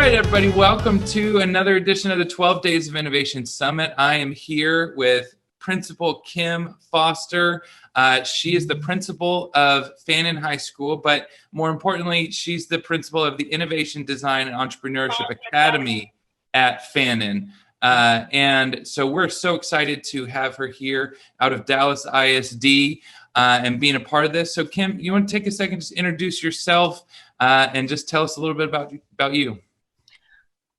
right, everybody, welcome to another edition of the 12 Days of Innovation Summit. I am here with Principal Kim Foster. She is the principal of Fannin High School, but more importantly, she's the principal of the Innovation Design and Entrepreneurship Academy at Fannin. And so we're so excited to have her here out of Dallas ISD and being a part of this. So Kim, you want to take a second to introduce yourself and just tell us a little bit about you.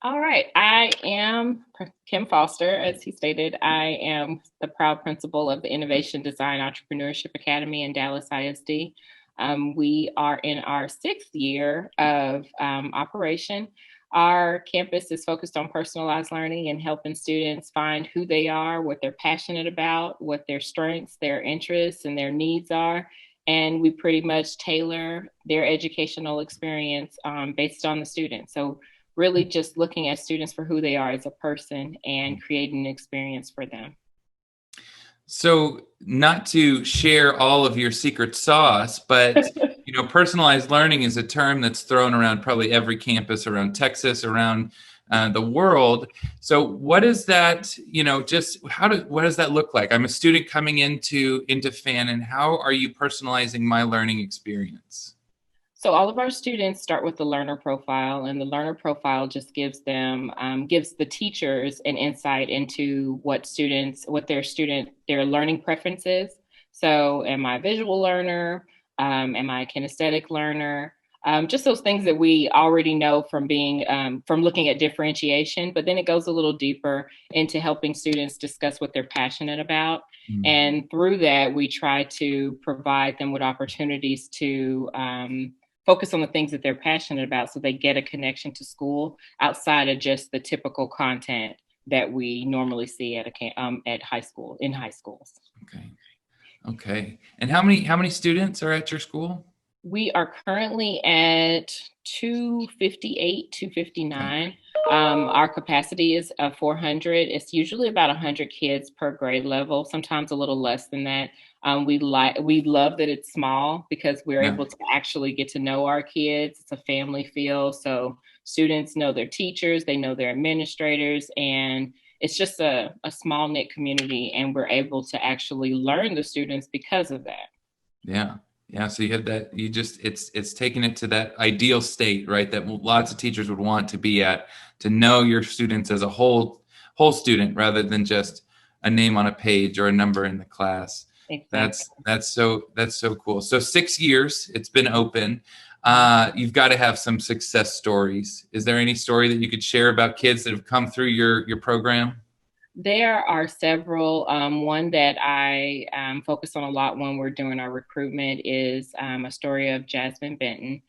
All right. I am Kim Foster, as he stated. I am the proud principal of the Innovation Design Entrepreneurship Academy in Dallas ISD. We are in our 6th year of operation. Our campus is focused on personalized learning and helping students find who they are, what they're passionate about, what their strengths, their interests, and their needs are. And we pretty much tailor their educational experience based on the student. So really just looking at students for who they are as a person and creating an experience for them. So not to share all of your secret sauce, but personalized learning is a term that's thrown around probably every campus around Texas, around the world. So what is that, what does that look like? I'm a student coming into Fannin. How are you personalizing my learning experience? So all of our students start with the learner profile, and the learner profile just gives them, gives the teachers an insight into their learning preferences. So am I a visual learner? Am I a kinesthetic learner? Just those things that we already know from from looking at differentiation, but then it goes a little deeper into helping students discuss what they're passionate about. Mm-hmm. And through that, we try to provide them with opportunities to focus on the things that they're passionate about so they get a connection to school outside of just the typical content that we normally see in high schools. Okay. And how many students are at your school? We are currently at 258, 259. Okay. Our capacity is 400. It's usually about 100 kids per grade level, sometimes a little less than that. We love that it's small because we're able to actually get to know our kids. It's a family feel. So students know their teachers, they know their administrators, and it's just a small knit community, and we're able to actually learn the students because of that. Yeah. So you had that, it's taking it to that ideal state, right? That lots of teachers would want to be at, to know your students as a whole student rather than just a name on a page or a number in the class. Exactly. That's so cool. So 6 years it's been open. You've got to have some success stories. Is there any story that you could share about kids that have come through your program? There are several. One that I focus on a lot when we're doing our recruitment is a story of Jasmine Benton.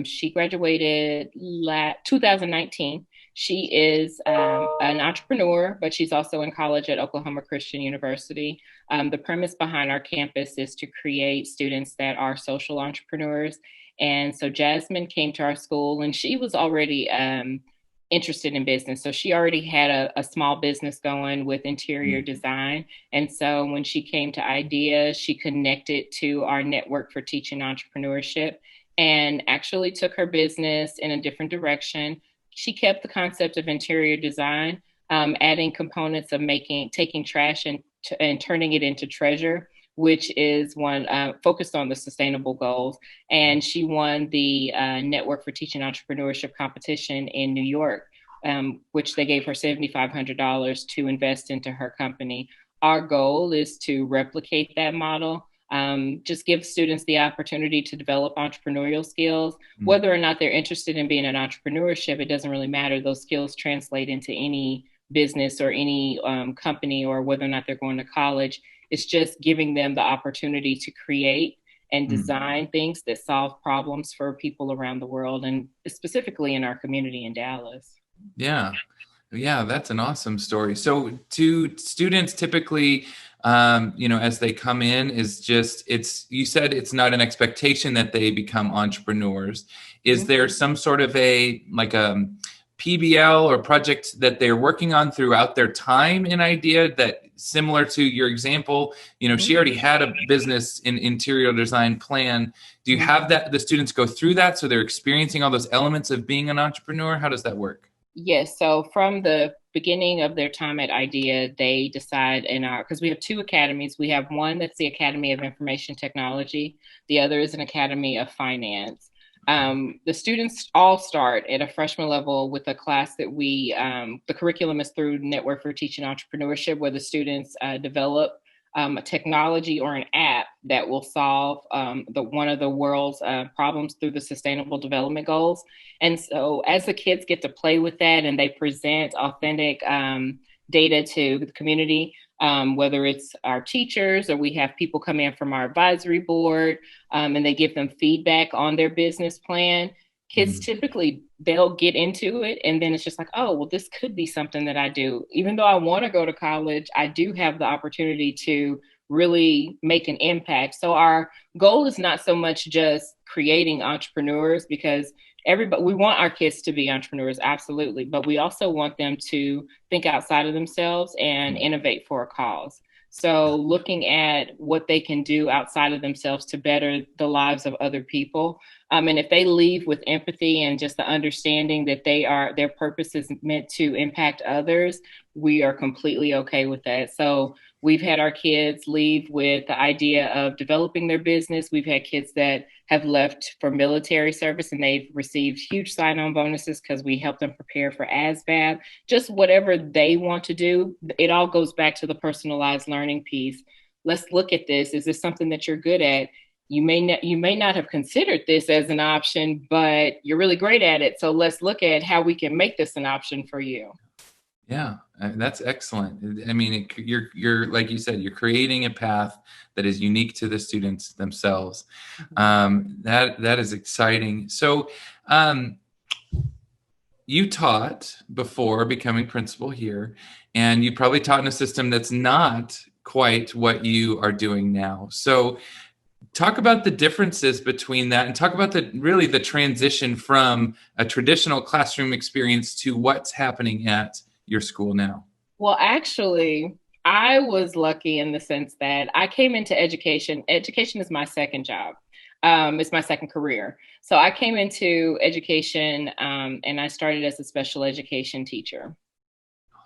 She graduated 2019. She is an entrepreneur, but she's also in college at Oklahoma Christian University. The premise behind our campus is to create students that are social entrepreneurs. And so Jasmine came to our school, and she was already interested in business. So she already had a small business going with interior design. And so when she came to IDEA, she connected to our network for teaching entrepreneurship and actually took her business in a different direction. She kept the concept of interior design, adding components of taking trash and turning it into treasure, which is one focused on the sustainable goals. And she won the Network for Teaching Entrepreneurship competition in New York, which they gave her $7,500 to invest into her company. Our goal is to replicate that model, just give students the opportunity to develop entrepreneurial skills. Whether or not they're interested in being in entrepreneurship, it doesn't really matter. Those skills translate into any business or any company, or whether or not they're going to college. It's just giving them the opportunity to create and design things that solve problems for people around the world, and specifically in our community in Dallas. Yeah, that's an awesome story. So do students typically, as they come in, you said it's not an expectation that they become entrepreneurs. Is there some sort of a PBL or project that they're working on throughout their time in IDEA that, similar to your example, she already had a business in interior design plan. Do you have that, the students go through that so they're experiencing all those elements of being an entrepreneur? How does that work? Yes. So from the beginning of their time at IDEA, they decide because we have two academies. We have one that's the Academy of Information Technology. The other is an Academy of Finance. The students all start at a freshman level with a class that the curriculum is through Network for Teaching Entrepreneurship, where the students develop a technology or an app that will solve one of the world's problems through the Sustainable Development Goals. And so as the kids get to play with that and they present authentic data to the community, whether it's our teachers or we have people come in from our advisory board, and they give them feedback on their business plan, kids typically, they'll get into it. And then it's just like, oh, well, this could be something that I do. Even though I want to go to college, I do have the opportunity to really make an impact. So our goal is not so much just creating entrepreneurs, because we want our kids to be entrepreneurs, absolutely. But we also want them to think outside of themselves and innovate for a cause. So looking at what they can do outside of themselves to better the lives of other people. And if they leave with empathy and just the understanding that their purpose is meant to impact others, we are completely okay with that. So we've had our kids leave with the idea of developing their business. We've had kids that have left for military service and they've received huge sign-on bonuses because we help them prepare for ASVAB. Just whatever they want to do, it all goes back to the personalized learning piece. Let's look at this. Is this something that you're good at? You may not have considered this as an option, but you're really great at it. So let's look at how we can make this an option for you. Yeah, that's excellent. I mean, you're like you said, you're creating a path that is unique to the students themselves. That is exciting. So, you taught before becoming principal here, and you probably taught in a system that's not quite what you are doing now. So, talk about the differences between that, and talk about the transition from a traditional classroom experience to what's happening at your school now. Well, actually, I was lucky in the sense that I came into education. Education is my second job. It's my second career. So I came into education and I started as a special education teacher.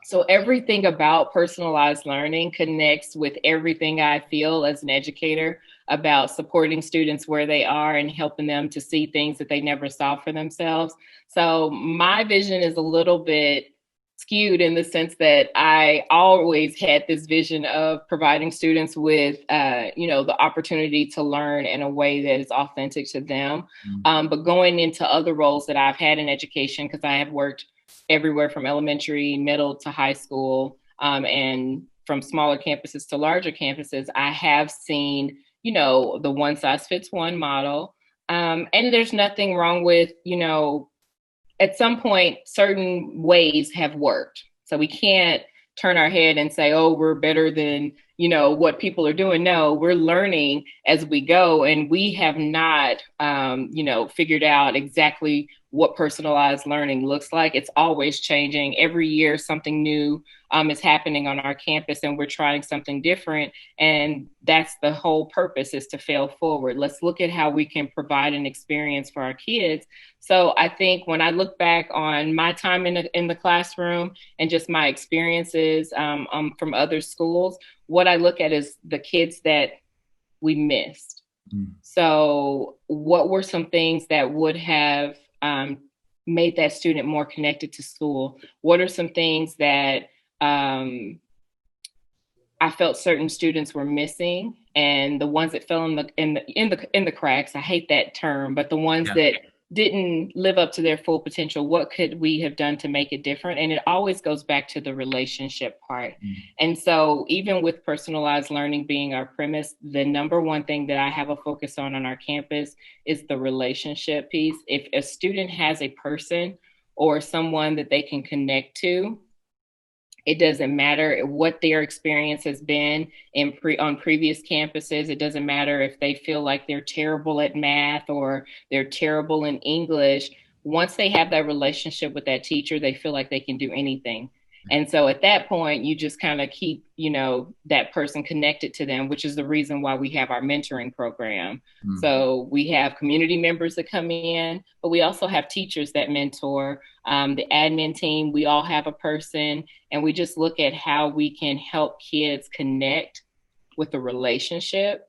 So everything about personalized learning connects with everything I feel as an educator about supporting students where they are and helping them to see things that they never saw for themselves. So my vision is a little bit skewed in the sense that I always had this vision of providing students with, the opportunity to learn in a way that is authentic to them. But going into other roles that I've had in education, because I have worked everywhere from elementary, middle to high school, and from smaller campuses to larger campuses, I have seen, the one size fits one model. And there's nothing wrong with, at some point, certain ways have worked. So we can't turn our head and say, oh, we're better than, what people are doing. No, we're learning as we go. And we have not, figured out exactly what personalized learning looks like. It's always changing. Every year, something new is happening on our campus and we're trying something different. And that's the whole purpose, is to fail forward. Let's look at how we can provide an experience for our kids. So I think when I look back on my time in the classroom and just my experiences from other schools, what I look at is the kids that we missed. So what were some things that would have made that student more connected to school? What are some things that I felt certain students were missing, and the ones that fell in the cracks? I hate that term, but the ones that didn't live up to their full potential, what could we have done to make it different? And it always goes back to the relationship part. And so even with personalized learning being our premise, the number one thing that I have a focus on our campus is the relationship piece. If a student has a person or someone that they can connect to, it doesn't matter what their experience has been on previous campuses. It doesn't matter if they feel like they're terrible at math or they're terrible in English. once they have that relationship with that teacher, they feel like they can do anything. And so at that point, you just kind of keep, that person connected to them, which is the reason why we have our mentoring program. Mm. So we have community members that come in, but we also have teachers that mentor. The admin team, we all have a person, and we just look at how we can help kids connect with a relationship.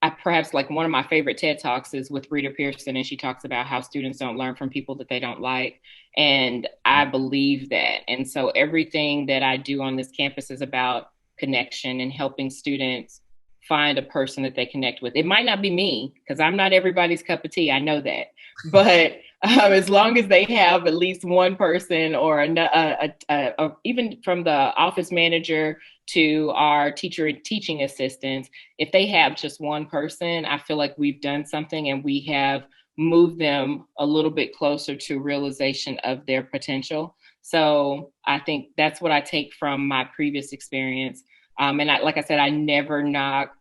I perhaps like one of my favorite TED Talks is with Rita Pearson, and she talks about how students don't learn from people that they don't like. And I believe that. And so everything that I do on this campus is about connection and helping students find a person that they connect with. It might not be me because I'm not everybody's cup of tea. I know that. But as long as they have at least one person or even from the office manager to our teacher and teaching assistants, if they have just one person, I feel like we've done something and we have moved them a little bit closer to realization of their potential. So I think that's what I take from my previous experience. Like I said, I never knock,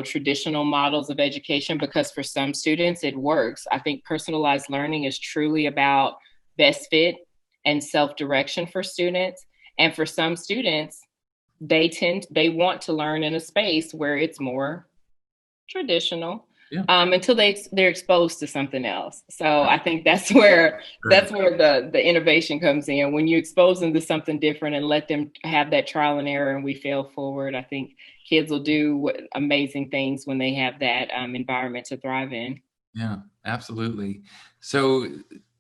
traditional models of education because for some students it works. I think personalized learning is truly about best fit and self-direction for students. And for some students, they want to learn in a space where it's more traditional. Yeah. Until they're exposed to something else. So I think that's where the innovation comes in. When you expose them to something different and let them have that trial and error, and we fail forward, I think kids will do amazing things when they have that environment to thrive in. Yeah, absolutely. So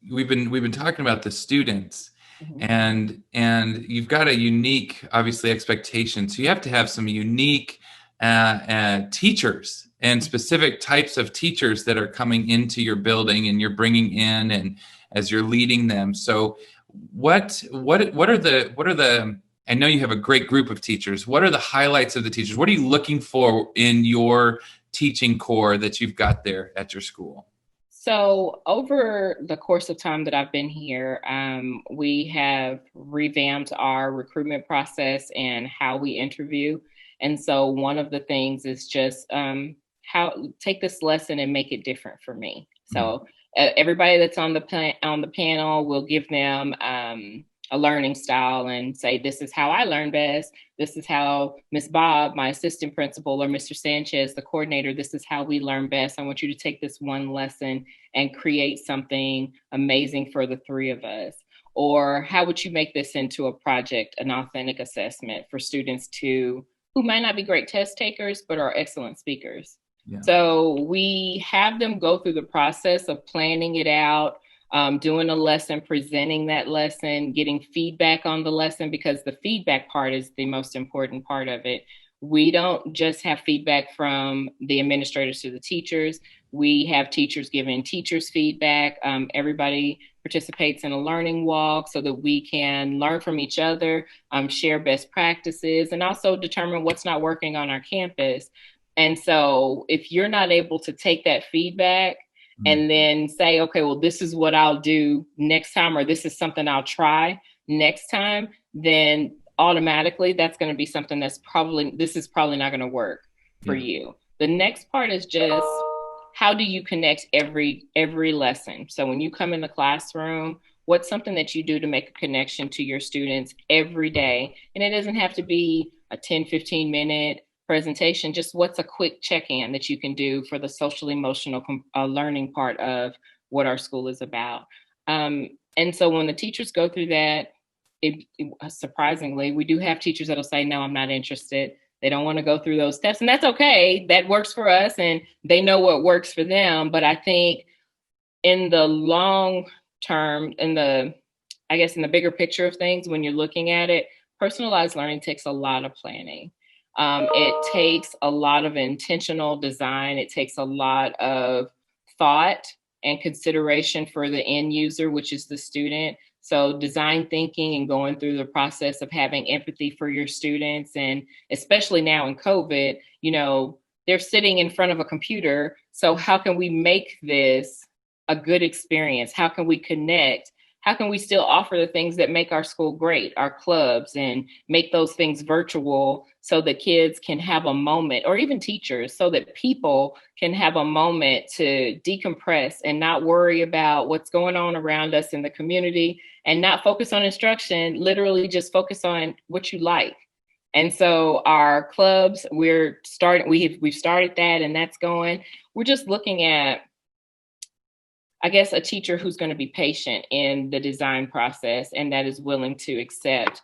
we've been talking about the students, Mhm. and you've got a unique, obviously, expectation. So you have to have some unique teachers and specific types of teachers that are coming into your building and you're bringing in and as you're leading them. So what are the I know you have a great group of teachers. What are the highlights of the teachers? What are you looking for in your teaching core that you've got there at your school? So, over the course of time that I've been here, we have revamped our recruitment process and how we interview. And so, one of the things is just how take this lesson and make it different for me. Mm. So, everybody that's on the panel will give them a learning style and say, "This is how I learn best. This is how Miss Bob, my assistant principal, or Mr. Sanchez, the coordinator, this is how we learn best. I want you to take this one lesson and create something amazing for the three of us." Or how would you make this into a project, an authentic assessment for students who might not be great test takers, but are excellent speakers? Yeah. So we have them go through the process of planning it out, doing a lesson, presenting that lesson, getting feedback on the lesson, because the feedback part is the most important part of it. We don't just have feedback from the administrators to the teachers. We have teachers giving teachers feedback. Everybody participates in a learning walk so that we can learn from each other, share best practices, and also determine what's not working on our campus. And so if you're not able to take that feedback and then say, okay, well, this is what I'll do next time, or this is something I'll try next time, then automatically that's going to be something this is probably not going to work for you. The next part is just how do you connect every lesson? So when you come in the classroom, what's something that you do to make a connection to your students every day? And it doesn't have to be a 10-15 minute presentation, just what's a quick check-in that you can do for the social emotional learning part of what our school is about. And so when the teachers go through that, surprisingly, we do have teachers that'll say, no, I'm not interested. They don't want to go through those steps, and that's okay. That works for us and they know what works for them. But I think in the long term, I guess in the bigger picture of things, when you're looking at it, personalized learning takes a lot of planning. It takes a lot of intentional design. It takes a lot of thought and consideration for the end user, which is the student. So design thinking and going through the process of having empathy for your students. And especially now in COVID, they're sitting in front of a computer. So how can we make this a good experience? How can we connect how can we still offer the things that make our school great, our clubs, and make those things virtual so that kids can have a moment, or even teachers, so that people can have a moment to decompress and not worry about what's going on around us in the community and not focus on instruction, literally just focus on what you like. And so our clubs, we've started that, and that's going. We're just looking at, I guess, a teacher who's going to be patient in the design process and that is willing to accept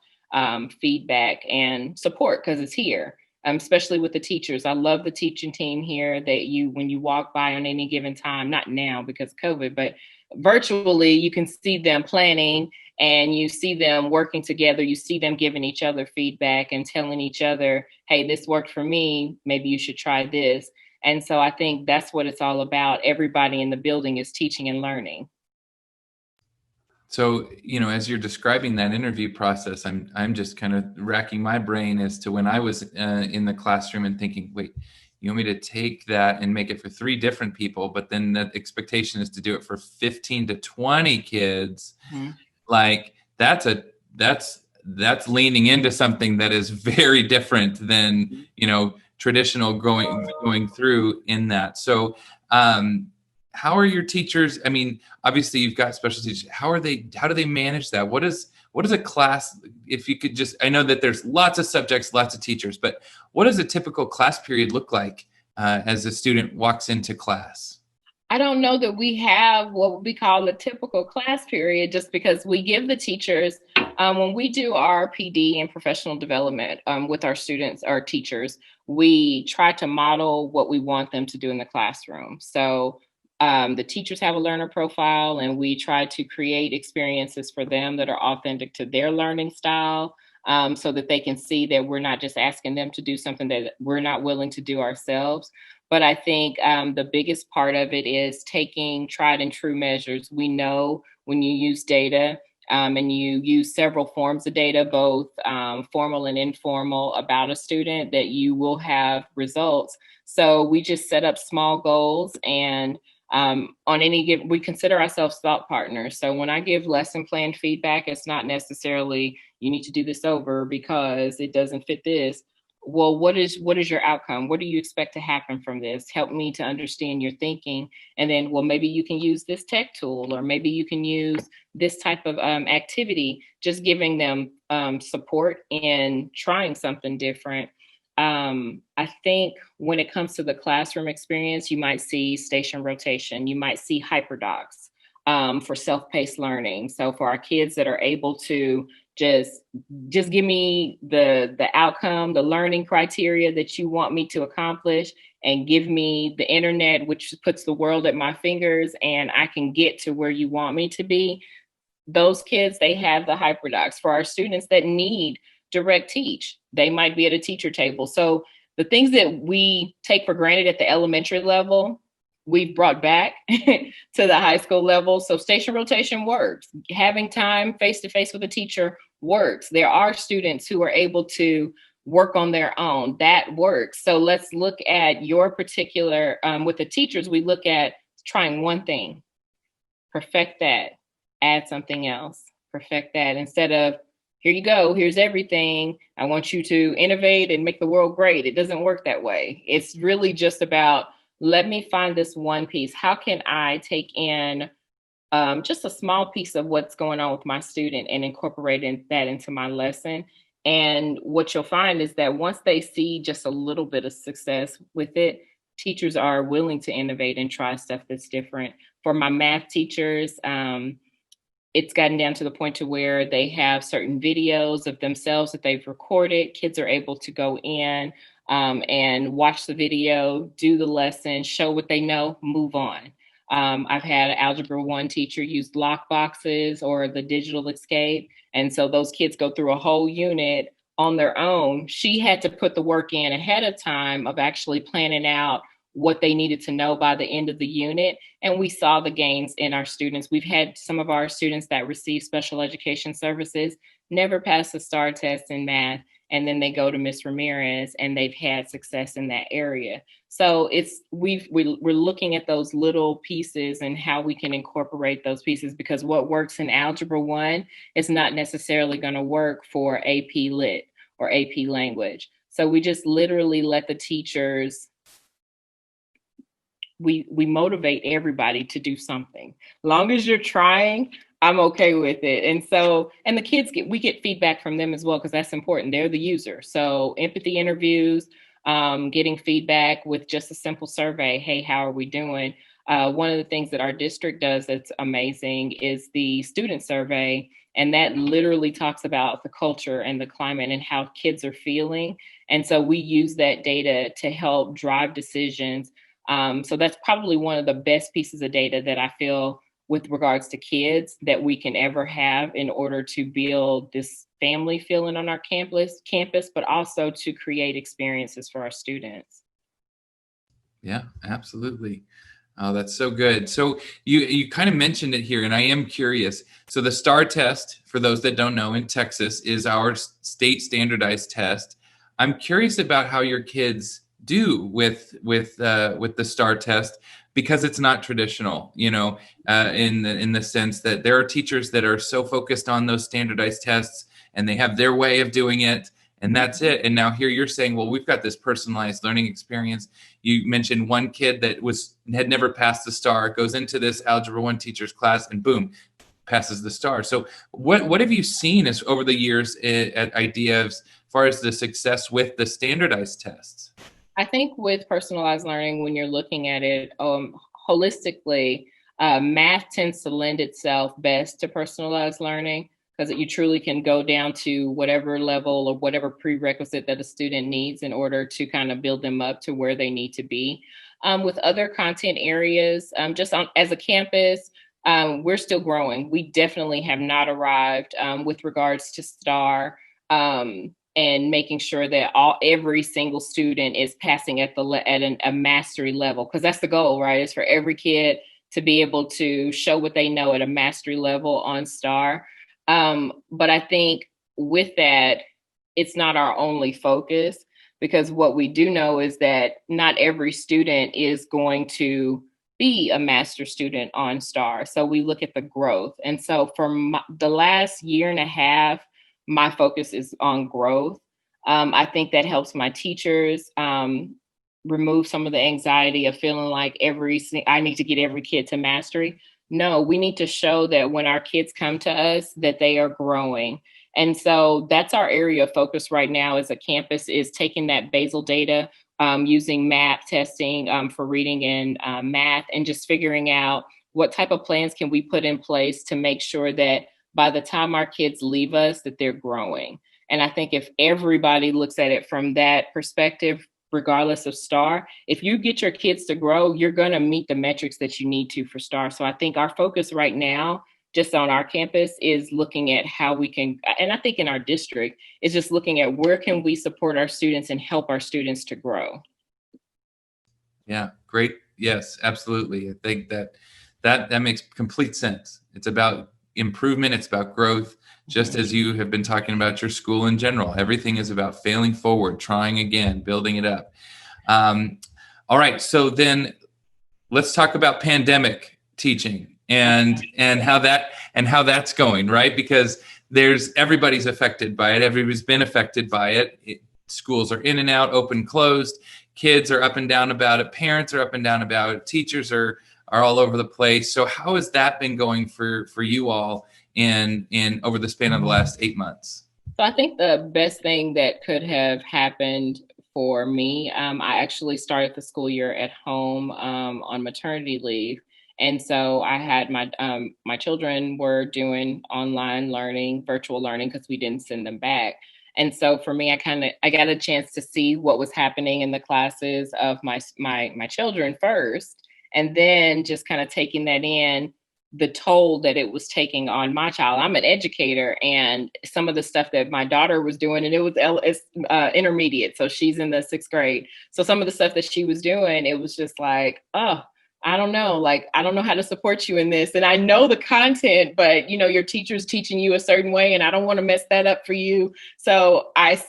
feedback and support because it's here. Especially with the teachers. I love the teaching team here that when you walk by on any given time, not now because of COVID, but virtually, you can see them planning and you see them working together. You see them giving each other feedback and telling each other, hey, this worked for me. Maybe you should try this. And so I think that's what it's all about. Everybody in the building is teaching and learning. So, as you're describing that interview process, I'm just kind of racking my brain as to when I was in the classroom and thinking, wait, you want me to take that and make it for 3 different people, but then the expectation is to do it for 15 to 20 kids. Mm-hmm. Like that's leaning into something that is very different than, traditional going through in that. So, how are your teachers? I mean, obviously you've got special teachers. How do they manage that? What is a class? If you could just, I know that there's lots of subjects, lots of teachers, but what does a typical class period look like as a student walks into class? I don't know that we have what we call the typical class period, just because we give the teachers, when we do our PD and professional development with our students, our teachers, we try to model what we want them to do in the classroom. So the teachers have a learner profile, and we try to create experiences for them that are authentic to their learning style, so that they can see that we're not just asking them to do something that we're not willing to do ourselves. But I think the biggest part of it is taking tried and true measures. We know when you use data and you use several forms of data, both formal and informal, about a student, that you will have results. So we just set up small goals, and on any given, we consider ourselves thought partners. So when I give lesson plan feedback, it's not necessarily you need to do this over because it doesn't fit this. Well, what is your outcome? What do you expect to happen from this? Help me to understand your thinking. And then, well, maybe you can use this tech tool, or maybe you can use this type of activity, just giving them support in trying something different. I think when it comes to the classroom experience, you might see station rotation. You might see hyperdocs for self-paced learning. So for our kids that are able to just give me the outcome, the learning criteria that you want me to accomplish, and give me the internet, which puts the world at my fingers, and I can get to where you want me to be. Those kids, they have the hyperdocs. For our students that need direct teach, they might be at a teacher table. So the things that we take for granted at the elementary level, we've brought back to the high school level. So station rotation works. Having time face-to-face with a teacher works. There are students who are able to work on their own. That works. So let's look at your particular, with the teachers, we look at trying one thing, perfect that, add something else, perfect that, instead of, here you go, here's everything, I want you to innovate and make the world great. It doesn't work that way. It's really just about, let me find this one piece. How can I take in just a small piece of what's going on with my student and incorporating that into my lesson? And what you'll find is that once they see just a little bit of success with it, teachers are willing to innovate and try stuff that's different. For my math teachers, it's gotten down to the point to where they have certain videos of themselves that they've recorded. Kids are able to go in and watch the video, do the lesson, show what they know, move on. I've had an Algebra 1 teacher use lock boxes or the digital escape. And so those kids go through a whole unit on their own. She had to put the work in ahead of time of actually planning out what they needed to know by the end of the unit. And we saw the gains in our students. We've had some of our students that receive special education services never pass the STAR test in math. and then they go to Miss Ramirez and they've had success in that area. So we're looking at those little pieces and how we can incorporate those pieces, because what works in Algebra 1 is not necessarily going to work for AP Lit or AP Language. So we just literally let the teachers, we motivate everybody to do something. Long as you're trying, I'm okay with it. And so, and the kids we get feedback from them as well, because that's important. They're the user. So empathy interviews, getting feedback with just a simple survey. Hey, how are we doing? One of the things that our district does that's amazing is the student survey. And that literally talks about the culture and the climate and how kids are feeling. And so we use that data to help drive decisions. So that's probably one of the best pieces of data that I feel with regards to kids that we can ever have in order to build this family feeling on our campus, but also to create experiences for our students. Yeah, absolutely. Oh, that's so good. So you kind of mentioned it here, and I am curious. So the STAR test, for those that don't know, in Texas, is our state standardized test. I'm curious about how your kids do with the STAR test, because it's not traditional, in the sense that there are teachers that are so focused on those standardized tests and they have their way of doing it, and that's it. And now here you're saying, well, we've got this personalized learning experience. You mentioned one kid that had never passed the STAR, goes into this Algebra 1 teacher's class, and boom, passes the STAR. So what have you seen as over the years at IDEA as far as the success with the standardized tests? I think with personalized learning, when you're looking at it holistically, math tends to lend itself best to personalized learning, because you truly can go down to whatever level or whatever prerequisite that a student needs in order to kind of build them up to where they need to be. With other content areas, as a campus, we're still growing. We definitely have not arrived with regards to STAR. And making sure that every single student is passing at a mastery level, because that's the goal, right? Is for every kid to be able to show what they know at a mastery level on STAR. But I think with that, it's not our only focus, because what we do know is that not every student is going to be a master student on STAR. So we look at the growth. And so for the last year and a half, my focus is on growth. I think that helps my teachers remove some of the anxiety of feeling like I need to get every kid to mastery. No, we need to show that when our kids come to us, that they are growing. And so that's our area of focus right now as a campus, is taking that basal data, using MAP testing for reading and math, and just figuring out what type of plans can we put in place to make sure that by the time our kids leave us, that they're growing. And I think if everybody looks at it from that perspective, regardless of STAR, if you get your kids to grow, you're going to meet the metrics that you need to for STAR. So I think our focus right now, just on our campus, is looking at how we can, and I think in our district, is just looking at where can we support our students and help our students to grow. Yeah, great. Yes, absolutely. I think that makes complete sense. It's about improvement. It's about growth, just as you have been talking about your school in general. Everything is about failing forward, trying again, building it up. All right. So then let's talk about pandemic teaching and how that's going, right? Because everybody's affected by it. Everybody's been affected by it. Schools are in and out, open, closed. Kids are up and down about it. Parents are up and down about it. Teachers are all over the place. So how has that been going for you all in over the span of the last 8 months? So I think the best thing that could have happened for me, I actually started the school year at home on maternity leave. And so I had my children were doing online learning, virtual learning, because we didn't send them back. And so for me, I got a chance to see what was happening in the classes of my children first, and then just kind of taking that in, the toll that it was taking on my child. I'm an educator, and some of the stuff that my daughter was doing, and it was intermediate, so she's in the 6th grade. So some of the stuff that she was doing, it was just like, oh, I don't know, like, I don't know how to support you in this. And I know the content, but your teacher's teaching you a certain way and I don't want to mess that up for you. So I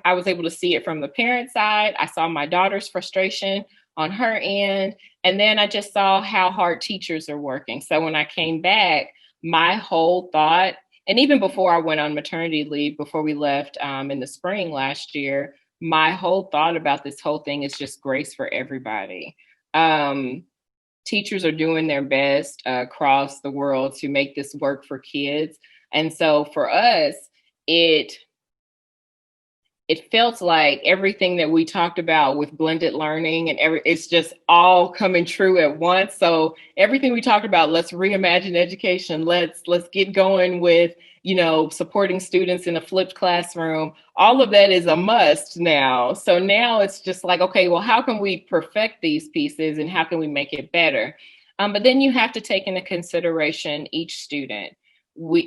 was able to see it from the parent side. I saw my daughter's frustration on her end. And then I just saw how hard teachers are working. So when I came back, my whole thought, and even before I went on maternity leave, before we left in the spring last year, my whole thought about this whole thing is just grace for everybody. Um, Teachers are doing their best across the world to make this work for kids. And so for us, it it felt like everything that we talked about with blended learning and it's just all coming true at once. So everything we talked about, let's reimagine education, let's get going with supporting students in a flipped classroom. All of that is a must now. So now it's just like, okay, well, how can we perfect these pieces and how can we make it better? But then you have to take into consideration each student.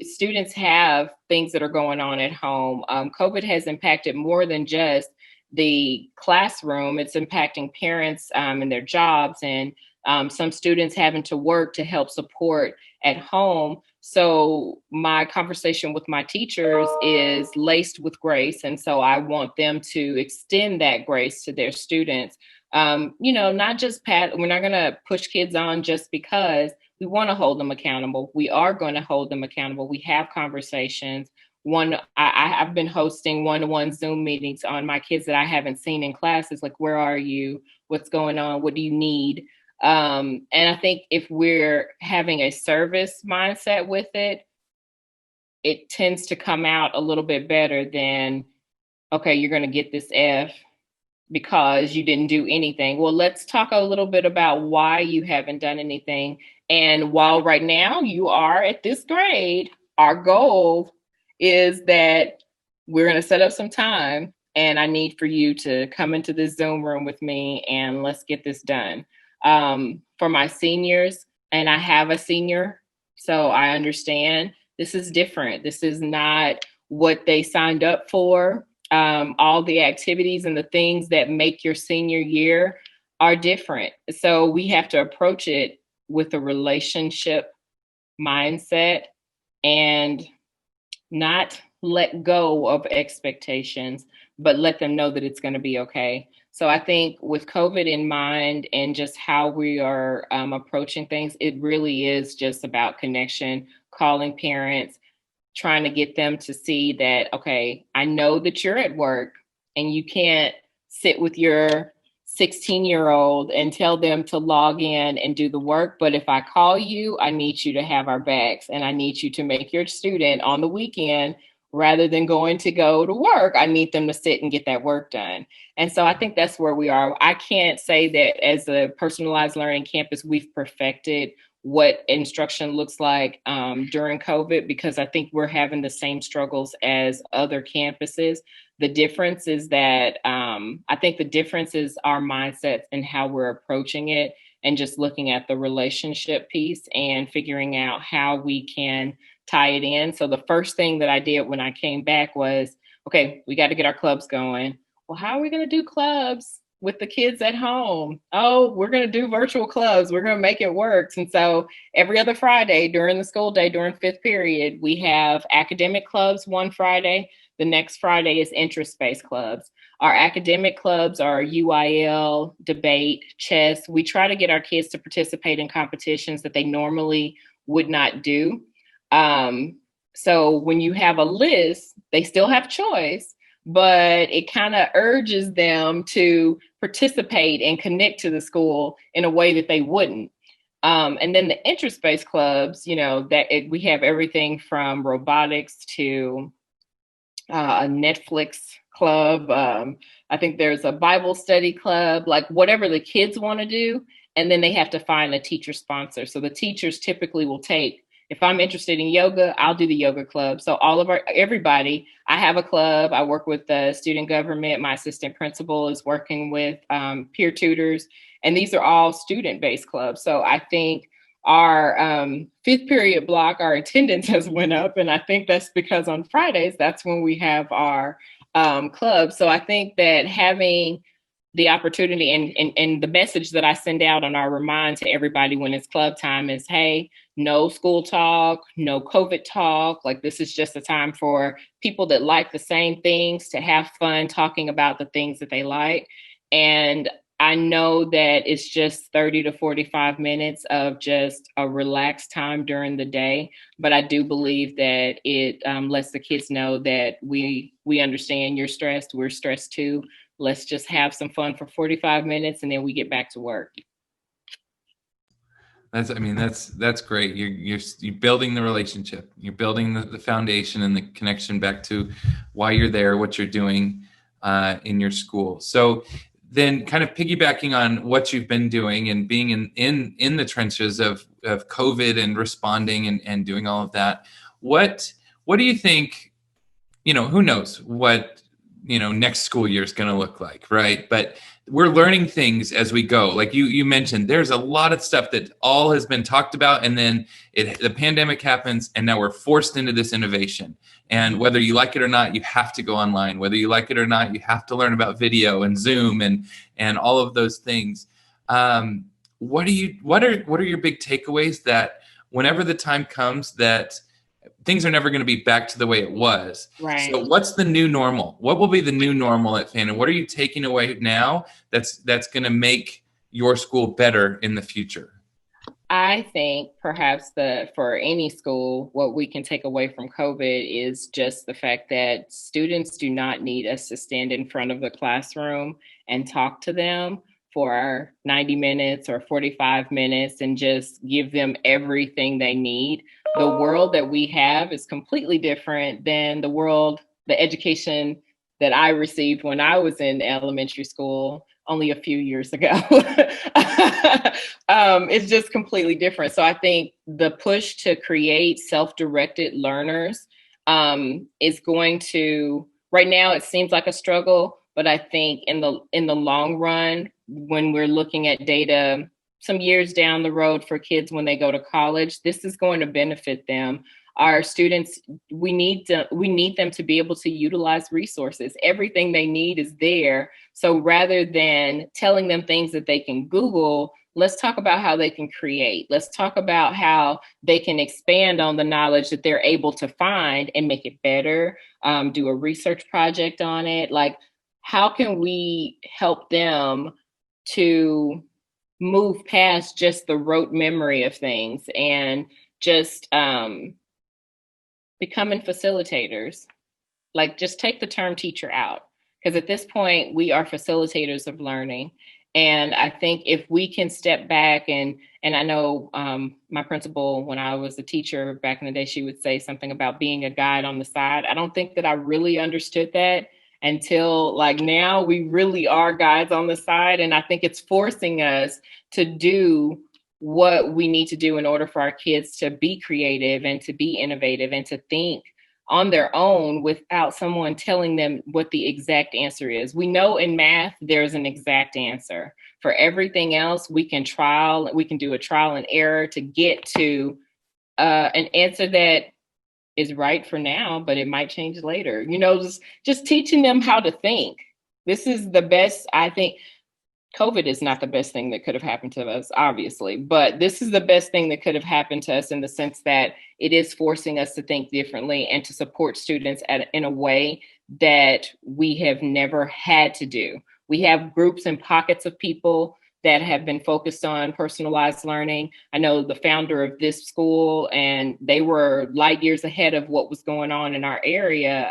Students have things that are going on at home. COVID has impacted more than just the classroom. It's impacting parents and their jobs, and some students having to work to help support at home. So my conversation with my teachers is laced with grace, and so I want them to extend that grace to their students. Not just we're not going to push kids on just because. We want to hold them accountable. We are going to hold them accountable. We have conversations. I've been hosting one-to-one Zoom meetings on my kids that I haven't seen in classes. Like, where are you? What's going on? What do you need? And I think if we're having a service mindset with it, it tends to come out a little bit better than, okay, you're going to get this F because you didn't do anything. Well, let's talk a little bit about why you haven't done anything. And while right now you are at this grade, our goal is that we're going to set up some time and I need for you to come into this Zoom room with me and let's get this done. For my seniors, and I have a senior, so I understand this is different. This is not what they signed up for. All the activities and the things that make your senior year are different. So we have to approach it with a relationship mindset and not let go of expectations, but let them know that it's going to be okay. So I think with COVID in mind and just how we are approaching things, it really is just about connection, calling parents, trying to get them to see that, okay, I know that you're at work and you can't sit with your 16-year-old and tell them to log in and do the work. But if I call you, I need you to have our backs and I need you to make your student on the weekend rather than going to go to work. I need them to sit and get that work done. And so I think that's where we are. I can't say that as a personalized learning campus, we've perfected what instruction looks like during COVID, because I think we're having the same struggles as other campuses. The difference is that I think the difference is our mindsets and how we're approaching it and just looking at the relationship piece and figuring out how we can tie it in. So the first thing that I did when I came back was, okay, we got to get our clubs going. Well, how are we going to do clubs with the kids at home? Oh, we're going to do virtual clubs. We're going to make it work. And so every other Friday during the school day, during fifth period, we have academic clubs one Friday. The next Friday is interest-based clubs. Our academic clubs are UIL, debate, chess. We try to get our kids to participate in competitions that they normally would not do. So when you have a list, they still have choice, but it kind of urges them to participate and connect to the school in a way that they wouldn't. And then the interest-based clubs, we have everything from robotics to a Netflix club. I think there's a Bible study club, like whatever the kids want to do. And then they have to find a teacher sponsor. So the teachers typically will take, if I'm interested in yoga, I'll do the yoga club. So everybody, I have a club. I work with the student government. My assistant principal is working with peer tutors. And these are all student-based clubs. So I think our fifth period block, our attendance has went up. And I think that's because on Fridays, that's when we have our club. So I think that having the opportunity and the message that I send out on our remind to everybody when it's club time is, hey, no school talk, no COVID talk. Like, this is just a time for people that like the same things to have fun talking about the things that they like. And I know that it's just 30 to 45 minutes of just a relaxed time during the day, but I do believe that it lets the kids know that we understand you're stressed, we're stressed too. Let's just have some fun for 45 minutes and then we get back to work. That's great. You're building the relationship. You're building the foundation and the connection back to why you're there, what you're doing in your school. So then, kind of piggybacking on what you've been doing and being in the trenches of COVID and responding and doing all of that, what do you think? Who knows what next school year is going to look like, right? But we're learning things as we go. Like you mentioned, there's a lot of stuff that all has been talked about, and then the pandemic happens, and now we're forced into this innovation. And whether you like it or not, you have to go online. Whether you like it or not, you have to learn about video and Zoom and all of those things. What are your big takeaways that whenever the time comes that things are never going to be back to the way it was. Right. So what's the new normal? What will be the new normal at Fannin? What are you taking away now that's going to make your school better in the future? I think perhaps for any school, what we can take away from COVID is just the fact that students do not need us to stand in front of the classroom and talk to them for 90 minutes or 45 minutes and just give them everything they need. The world that we have is completely different than the education that I received when I was in elementary school only a few years ago. It's just completely different. So I think the push to create self-directed learners is going to, right now it seems like a struggle, but I think in the long run, when we're looking at data some years down the road for kids when they go to college, this is going to benefit them. Our students, we need them to be able to utilize resources. Everything they need is there. So rather than telling them things that they can Google, let's talk about how they can create. Let's talk about how they can expand on the knowledge that they're able to find and make it better. Do a research project on it. Like, how can we help them to move past just the rote memory of things and just becoming facilitators? Like, just take the term teacher out, because at this point we are facilitators of learning. And I think if we can step back and I know my principal, when I was a teacher back in the day, she would say something about being a guide on the side. I don't think that I really understood that until like now. We really are guides on the side. And I think it's forcing us to do what we need to do in order for our kids to be creative and to be innovative and to think on their own without someone telling them what the exact answer is. We know in math, there's an exact answer. For everything else, we can do a trial and error to get to an answer that is right for now, but it might change later. Just teaching them how to think. This is the best, I think. COVID is not the best thing that could have happened to us, obviously, but this is the best thing that could have happened to us in the sense that it is forcing us to think differently and to support students in a way that we have never had to do. We have groups and pockets of people that have been focused on personalized learning. I know the founder of this school, and they were light years ahead of what was going on in our area.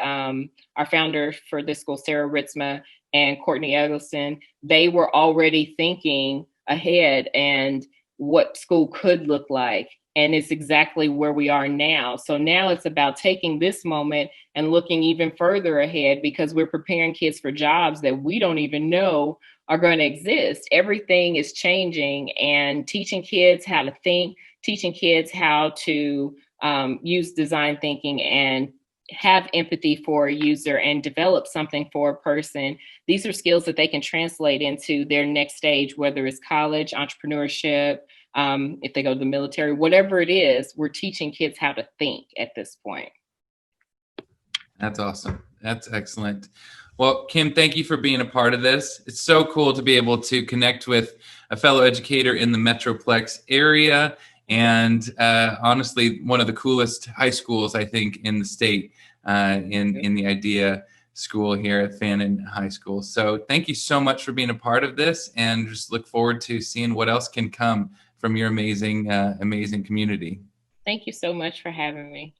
Our founder for this school, Sarah Ritzma, and Courtney Eggleston, they were already thinking ahead and what school could look like. And it's exactly where we are now. So now it's about taking this moment and looking even further ahead, because we're preparing kids for jobs that we don't even know are going to exist. Everything is changing, and teaching kids how to think, teaching kids how to use design thinking and have empathy for a user and develop something for a person. These are skills that they can translate into their next stage, whether it's college, entrepreneurship, if they go to the military, whatever it is, we're teaching kids how to think at this point. That's awesome. That's excellent. Well, Kim, thank you for being a part of this. It's so cool to be able to connect with a fellow educator in the Metroplex area, and honestly, one of the coolest high schools I think in the state, in the IDEA school here at Fannin High School. So thank you so much for being a part of this, and just look forward to seeing what else can come from your amazing community. Thank you so much for having me.